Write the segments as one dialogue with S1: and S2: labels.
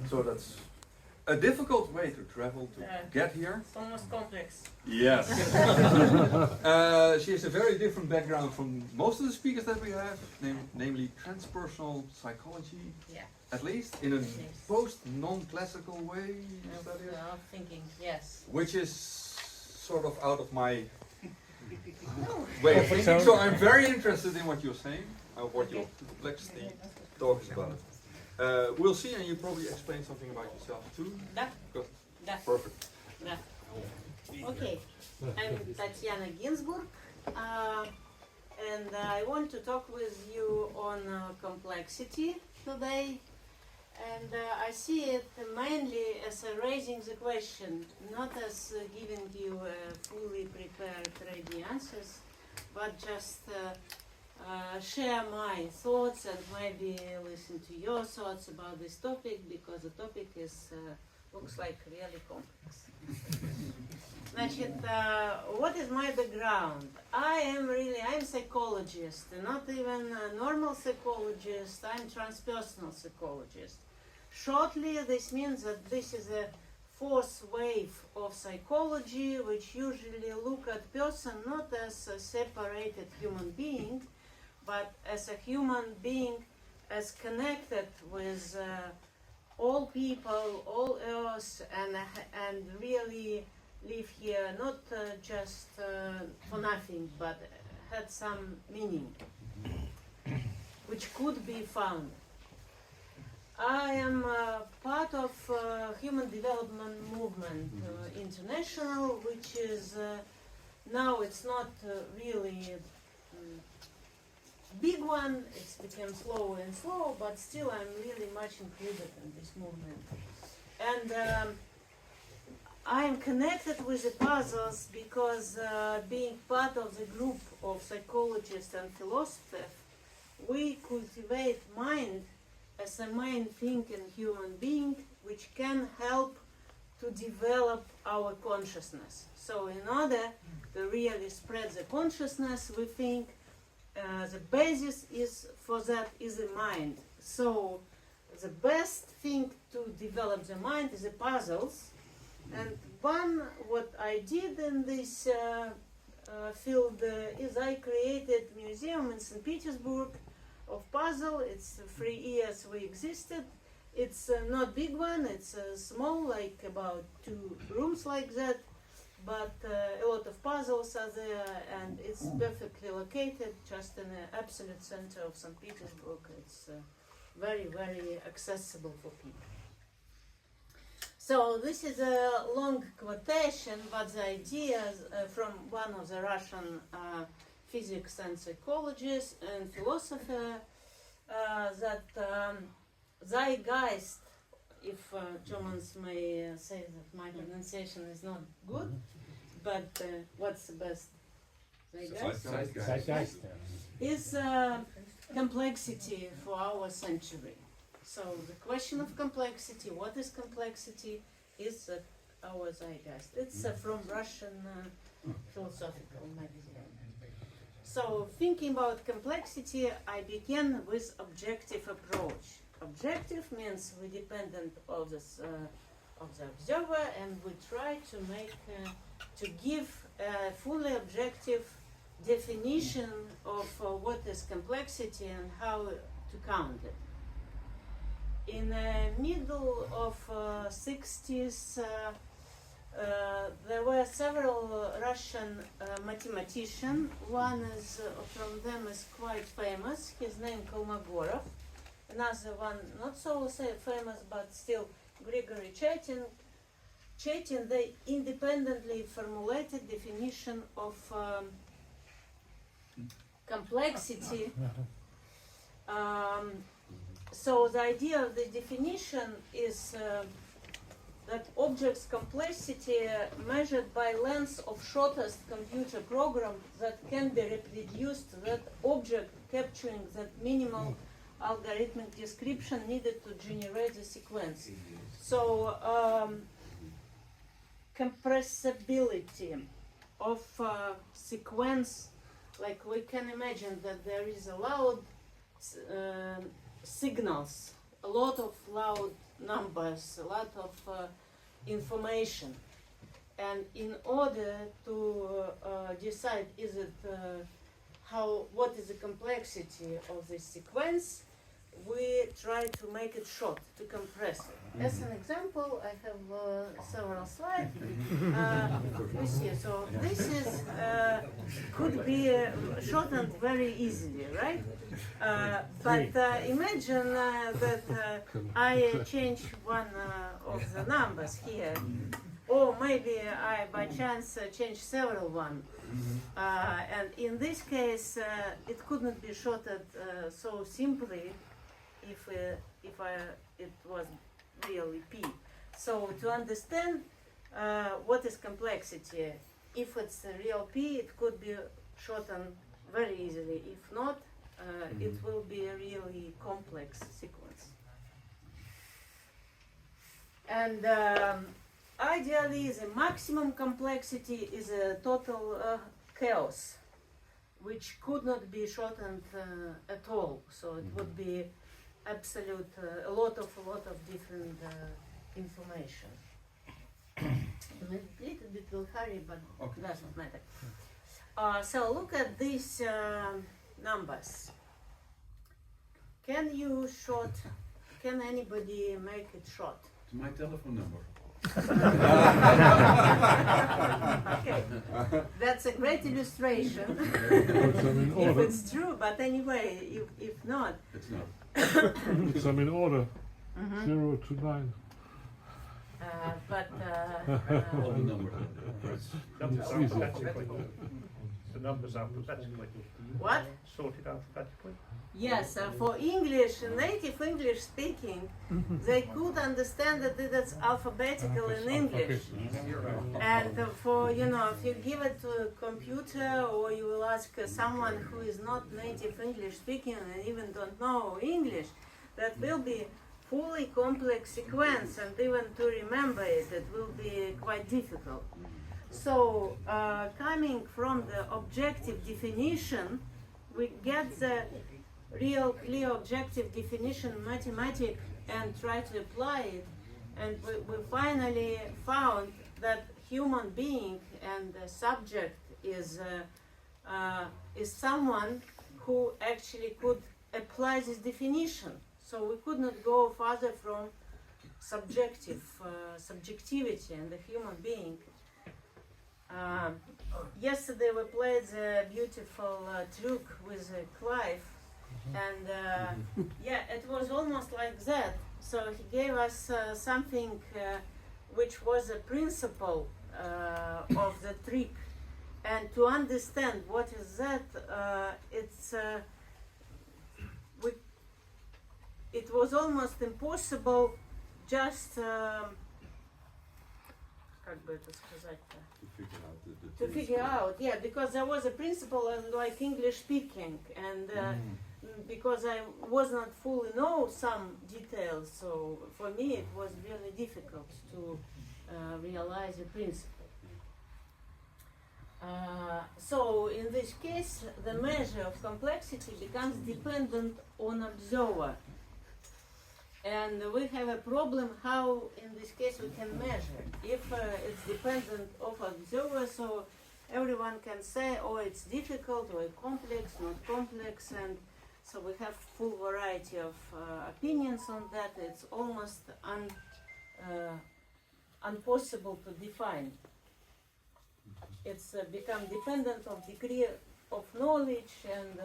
S1: So that's a difficult way to travel to get here.
S2: It's almost complex.
S1: Yes. She has a very different background from most of the speakers that we have, namely transpersonal psychology, at least in a post-non-classical way.
S2: Thinking, yes.
S1: Which is sort of out of my way of thinking. So I'm very interested in what you're saying, what your complexity talks about. We'll see, and you probably explain something about yourself too. Perfect.
S2: Okay, I'm Tatiana Ginzburg, and I want to talk with you on complexity today. And I see it mainly as raising the question, not as giving you fully prepared ready answers, but just share my thoughts and maybe listen to your thoughts about this topic, because the topic is looks like really complex. Значит, what is my background? I'm psychologist, not even a normal psychologist, I'm transpersonal psychologist. Shortly, this means that this is a fourth wave of psychology, which usually look at person not as a separated human being, but as a human being as connected with all people, all earth, and really live here not just for nothing, but had some meaning, which could be found. I am part of Human Development Movement International, which is now it's not really big one. It's become slower and slower, but still I'm really much included in this movement. And I am connected with the puzzles because being part of the group of psychologists and philosophers, we cultivate mind as a main thing in human being, which can help to develop our consciousness. So in order to really spread the consciousness, we think the basis for that is the mind. So the best thing to develop the mind is the puzzles. And what I did in this field is I created a museum in St. Petersburg of puzzle. It's 3 years we existed. It's not big one, it's small, like about 2 rooms like that, but a lot of puzzles are there, and it's perfectly located just in the absolute center of St. Petersburg. It's very, very accessible for people. So this is a long quotation, but the idea from one of the Russian physics and psychologist and philosopher that zeitgeist, if Germans may say that my pronunciation is not good, but what's the best? Zeitgeist is complexity for our century. So the question of complexity, what is complexity, is our zeitgeist. It's from Russian philosophical magazine. So thinking about complexity, I began with objective approach. Objective means we're dependent of the observer, and we try to give a fully objective definition of what is complexity and how to count it. In the middle of 60s, there were several Russian mathematicians. One from them is quite famous. His name Kolmogorov. Another one not so famous, but still Grigory Chatin. They independently formulated definition of complexity. So the idea of the definition is that object's complexity measured by length of shortest computer program that can be reproduced, that object capturing that minimal algorithmic description needed to generate the sequence. So compressibility of sequence, like we can imagine that there is a loud signals, a lot of loud numbers, a lot of information. And in order to decide what is the complexity of this sequence, we try to make it short, to compress it. As an example, I have several slides. You see, so this is could be shortened very easily, right? But imagine that I change one of the numbers here, or maybe I by chance change several ones. And in this case, it couldn't be shorted so simply if it was really P. So to understand what is complexity, if it's a real P, it could be shortened very easily. If not, it will be a really complex sequence. And ideally, the maximum complexity is a total chaos, which could not be shortened at all. So it would be absolute, a lot of different information. Maybe a little bit will hurry, but
S1: Okay.
S2: doesn't matter. So look at these numbers. Can anybody make it short?
S3: To my telephone number.
S2: Okay, that's a great illustration. If it's true, but anyway, if not.
S3: It's not.
S4: It's in order, 0 to 9.
S2: But
S3: All the numbers.
S4: It's easy.
S5: The numbers alphabetically.
S2: what?
S5: Sorted alphabetically.
S2: Yes, for English, native English speaking, they could understand that it's alphabetical in English. And for, if you give it to a computer or you will ask someone who is not native English speaking and even don't know English, that will be fully complex sequence, and even to remember it will be quite difficult. So coming from the objective definition, we get the real clear objective definition in mathematics and try to apply it, and we finally found that human being and the subject is someone who actually could apply this definition. So we could not go further from subjectivity and the human being. Yesterday we played the beautiful trick with Clive, and it was almost like that. So he gave us something which was a principle of the trick, and to understand what is that, it was almost impossible just как бы это сказать-то? To figure out, yeah, because there was a principle like English speaking, and because I was not fully know some details, so for me it was really difficult to realize the principle. So in this case, the measure of complexity becomes dependent on observer. And we have a problem how, in this case, we can measure. If it's dependent of observer, so everyone can say, oh, it's difficult, or complex, not complex, and so we have full variety of opinions on that. It's almost impossible to define. It's become dependent of degree of knowledge and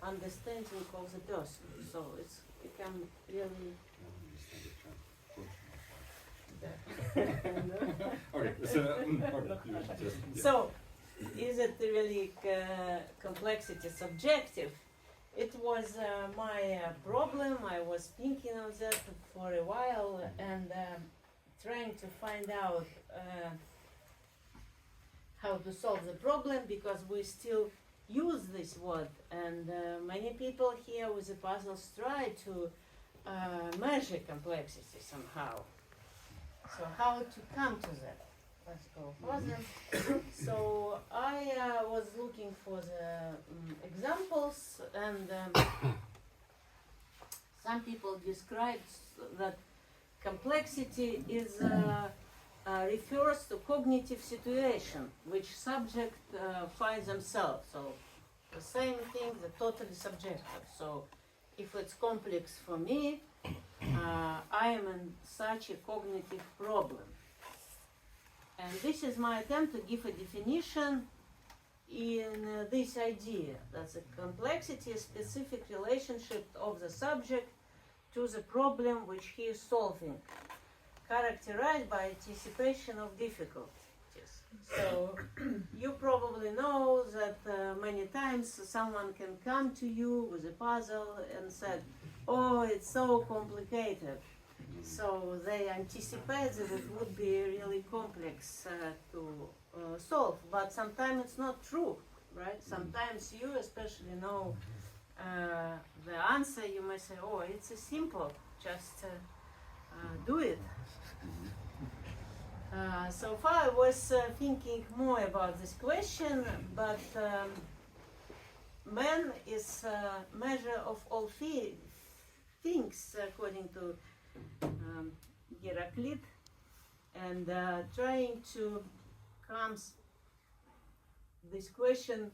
S2: understanding of the person. So it's become really. So, is it really complexity subjective? It was my problem. I was thinking of that for a while and trying to find out how to solve the problem, because we still use this word, and many people here with the puzzles try to measure complexity somehow. So how to come to that? Let's go further. So I was looking for the examples, and some people described that complexity is refers to cognitive situation which subject finds themselves. So the same thing, the totally subjective. So if it's complex for me, I am in such a cognitive problem. And this is my attempt to give a definition in this idea that the complexity is specific relationship of the subject to the problem which he is solving, characterized by anticipation of difficulties. So you probably know that many times someone can come to you with a puzzle and said, oh, it's so complicated. So they anticipate that it would be really complex to solve, but sometimes it's not true, right? Sometimes you especially know the answer. You may say, oh, it's simple, just do it. So far I was thinking more about this question, but man is a measure of all things, according to Heraclit, and trying to come this question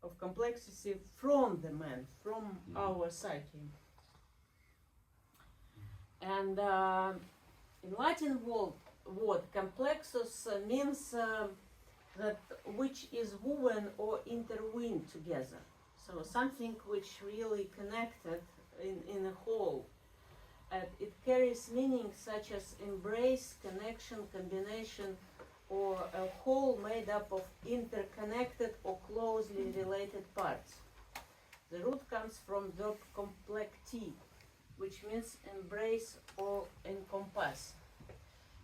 S2: of complexity from the man, from our psyche. And in Latin word complexus means that which is woven or intertwined together. So something which really connected in a whole. It carries meanings such as embrace, connection, combination, or a whole made up of interconnected or closely related parts. The root comes from verb complexi, which means embrace or encompass.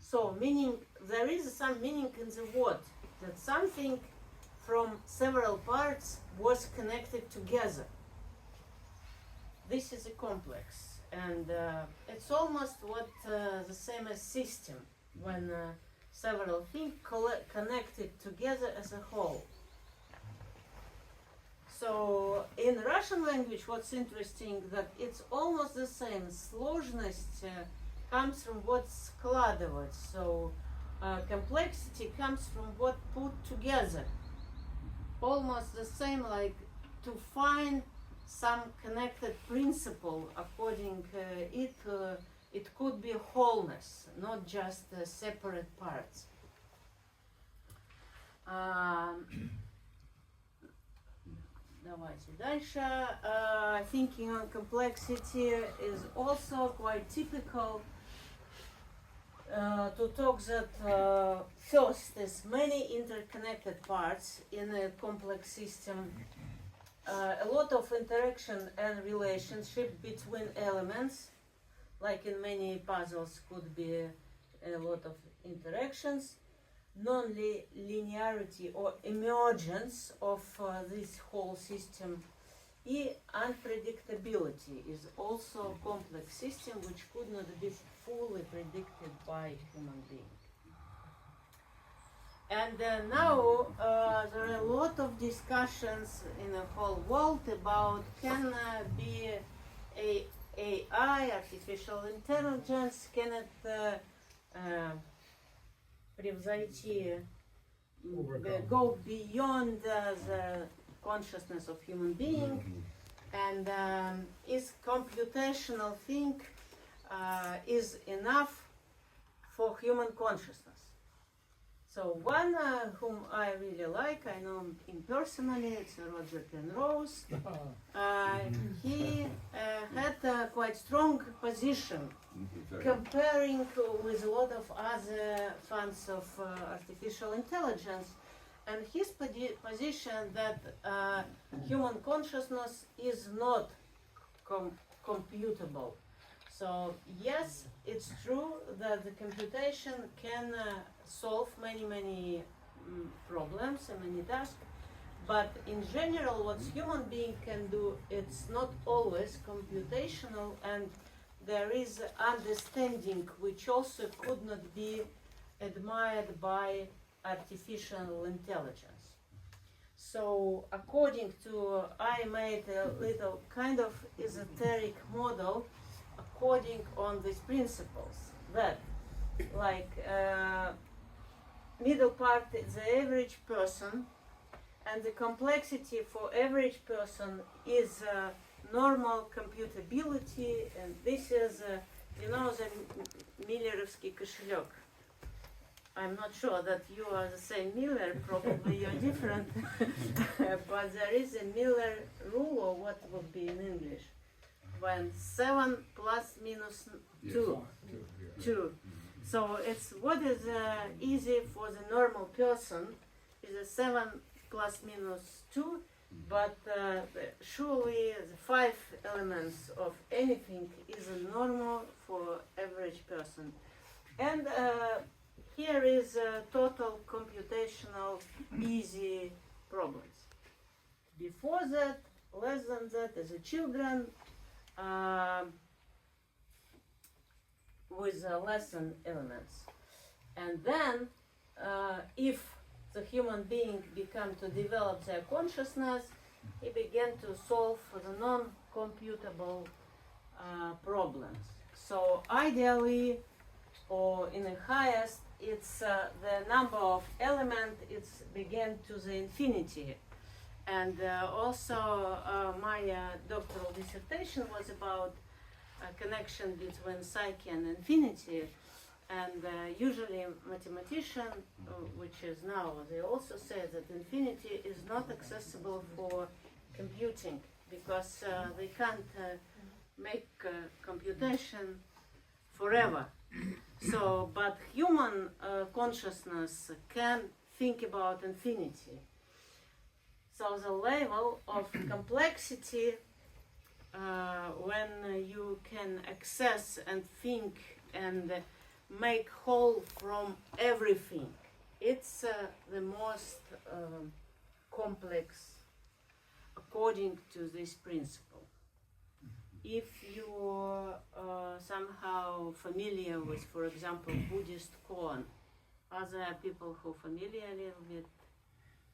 S2: So meaning, there is some meaning in the word, that something from several parts was connected together. This is a complex. And it's almost what the same as system, when several things connected together as a whole. So in Russian language, what's interesting that it's almost the same. Сложность comes from what складывать. So complexity comes from what put together. Almost the same, like to find some connected principle. According it could be wholeness, not just separate parts. Давайте дальше. Thinking on complexity is also quite typical to talk that first there's many interconnected parts in a complex system. A lot of interaction and relationship between elements, like in many puzzles could be a lot of interactions, non-linearity or emergence of this whole system, and unpredictability is also a complex system which could not be fully predicted by human being. And now there are a lot of discussions in the whole world about can be AI, artificial intelligence, can it превзойти, go beyond the consciousness of human being, and is computational thing is enough for human consciousness. So one whom I really like, I know him personally, it's Roger Penrose. He had a quite strong position comparing with a lot of other fans of artificial intelligence, and his position that human consciousness is not computable. So yes, it's true that the computation can solve many problems and many tasks, but in general what human being can do, it's not always computational, and there is understanding which also could not be admired by artificial intelligence. So according to, I made a little kind of esoteric model according on these principles. that, like, middle part is the average person, and the complexity for average person is normal computability, and this is, you know, the Millerovский кошелек. I'm not sure that you are the same Miller, probably you're different, but there is a Miller rule, or what would be in English, when 7 plus minus 2. 2. So it's what is easy for the normal person is a 7 plus minus 2, but surely the 5 elements of anything is normal for average person. And here is total computational easy problems. Before that, less than that, as a children, with less than elements. And then, if the human being began to develop their consciousness, he began to solve the non-computable problems. So ideally, or in the highest, it's the number of elements, it's began to the infinity. And also my doctoral dissertation was about a connection between psyche and infinity. And usually mathematicians, which is now, they also say that infinity is not accessible for computing because they can't make computation forever. So, but human consciousness can think about infinity. So the level of complexity when you can access and think and make whole from everything, it's the most complex according to this principle. If you're somehow familiar with, for example, Buddhist koan, other people who are familiar a little bit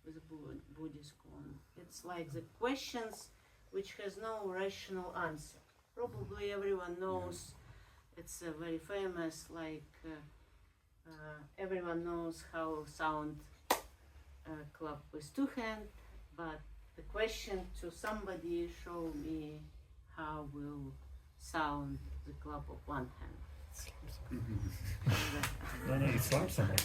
S2: with Buddhist koan, it's like the questions which has no rational answer. Probably everyone knows, it's very famous, like everyone knows how sound clap with 2 hands, but the question to somebody, show me how will sound the clap of 1 hand.
S5: No, you slap someone.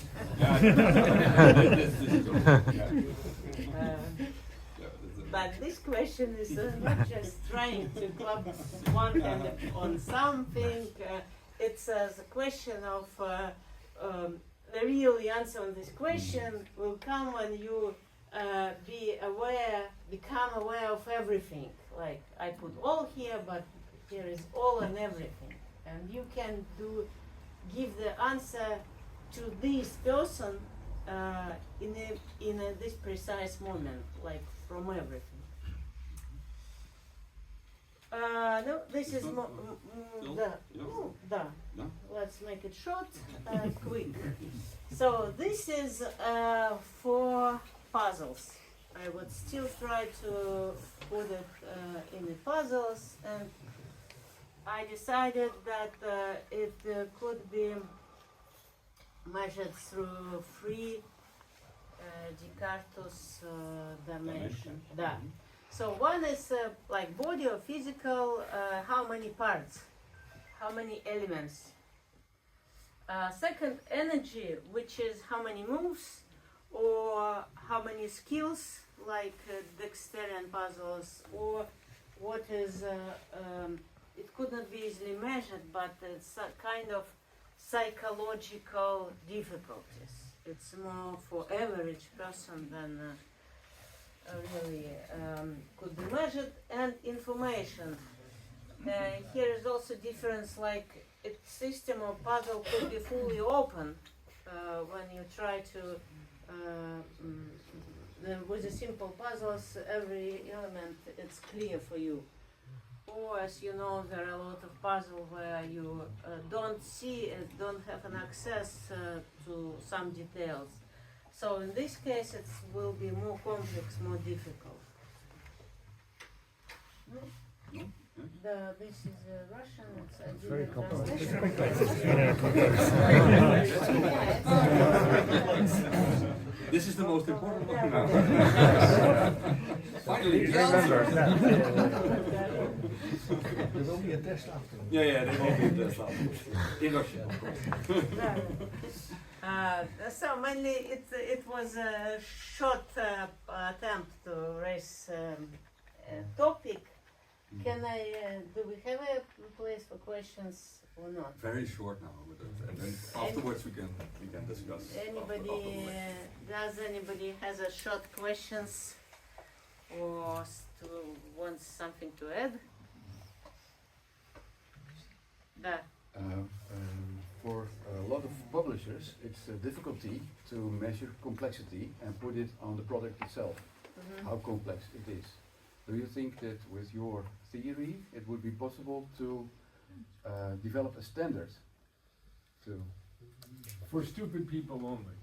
S2: But this question is not just trying to clap 1 hand on something, it's the question of the real answer on this question will come when you become aware of everything. Like I put all here, but here is all and everything. And you can give the answer to this person in this precise moment, like from everything. No, this is let's make it short and quick. So this is for puzzles. I would still try to put it in the puzzles, and I decided that it could be measured through 3 Descartes dimension. So one is like body or physical, how many parts, how many elements. Second, energy, which is how many moves or how many skills, like dexterity puzzles, or what is, it could not be easily measured, but it's a kind of psychological difficulties. It's more for average person than really could be measured. And information. Here is also difference, like a system or puzzle could be fully open when you try to, with the simple puzzles, every element it's clear for you. Or, as you know, there are a lot of puzzles where you don't see it, don't have an access to some details. So in this case, it will be more complex, more difficult. This is Russian. It's
S4: very complicated.
S1: This is the most important one. Finally, the
S4: Remember.
S6: Er will be a test after.
S1: Yeah, they won't be in this level. In Russian, of course.
S2: So mainly it was a short attempt to raise a topic. Can do we have a place for questions or not?
S1: Very short now, and then afterwards we can discuss.
S2: Does anybody has a short questions or wants something to add?
S3: For a lot of publishers, it's a difficulty to measure complexity and put it on the product itself, how complex it is. Do you think that with your theory it would be possible to develop a standard?
S4: For stupid people only.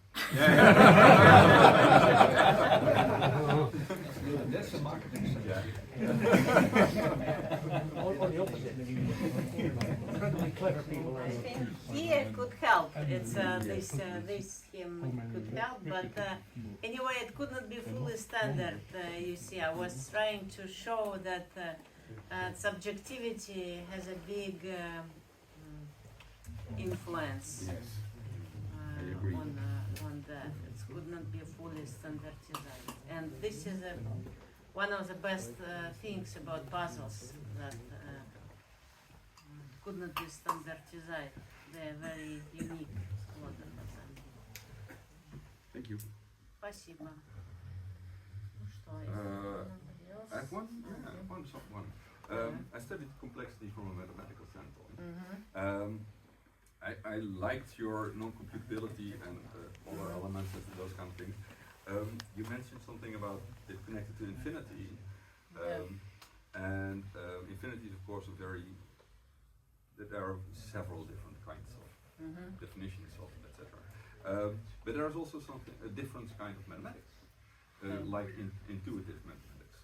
S6: That's a marketing strategy. Or the opposite. Incredibly clever people.
S2: I think here could help. It's this scheme could help, but anyway, it could not be fully standard. You see, I was trying to show that subjectivity has a big influence
S3: Yes, I agree.
S2: on that. It could not be fully standardized, and this is one of the best things about puzzles that could not be standardized. They are very unique.
S1: Thank you.
S2: Спасибо. Ну что,
S1: I have one. Yeah, one. I studied complexity from a mathematical standpoint. I liked your non-computability and other elements and those kind of things. You mentioned something about it connected to infinity, and infinity is of course there are several different kinds of definitions of it, etc. But there is also a different kind of mathematics, like intuitive mathematics,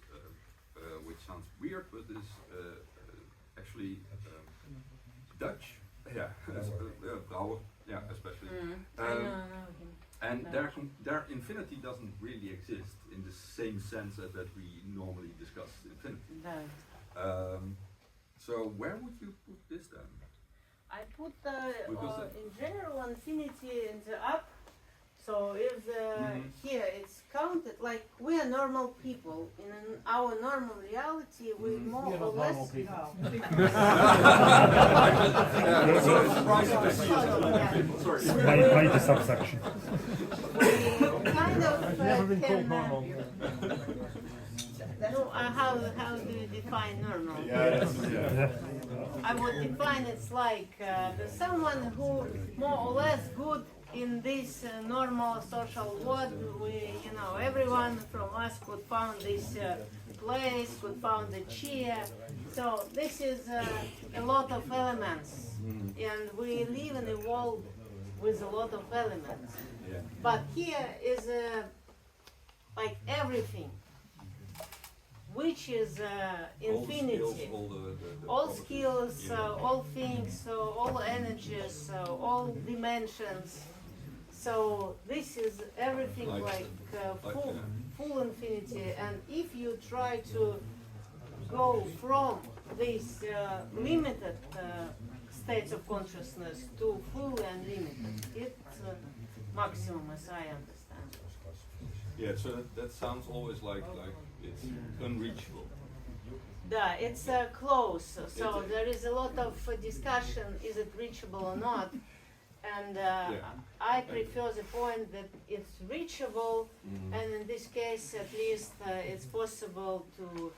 S1: which sounds weird, but is actually Dutch. Yeah, Brouwer, yeah, especially.
S2: I know him.
S1: And their infinity doesn't really exist in the same sense that we normally discuss infinity.
S2: No.
S1: So where would you put this then?
S2: I put
S1: Because
S2: in general infinity in the up. So if here it's counted like we are normal people. In our normal reality, we more
S6: You're
S2: or
S6: not
S2: less.
S6: normal people.
S5: Why the subsection?
S2: We kind of
S6: Never been
S2: can.
S6: called normal.
S2: No, how do you define normal? I would define it's like someone who more or less good in this normal social world. Everyone from us could found this place, could found the chair. So this is a lot of elements, and we live in a world with a lot of elements.
S1: Yeah.
S2: But here is like everything, which is infinity. All skills, all things, all energies, all dimensions. So this is everything like full infinity. And if you try to go from these limited states of consciousness to full and limited, it's maximum as I understand.
S1: Yeah, so that sounds always like it's unreachable.
S2: Yeah, it's close. So there is a lot of discussion, is it reachable or not? And I prefer the point that it's reachable, and in this case at least it's possible to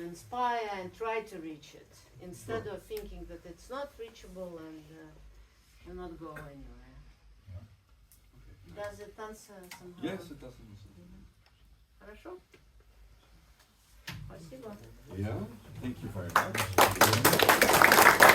S2: inspire and try to reach it, instead of thinking that it's not reachable and will not go anywhere. Does it answer somehow?
S1: Yes, it does.
S2: Хорошо? Спасибо.
S1: Yeah, thank you very much.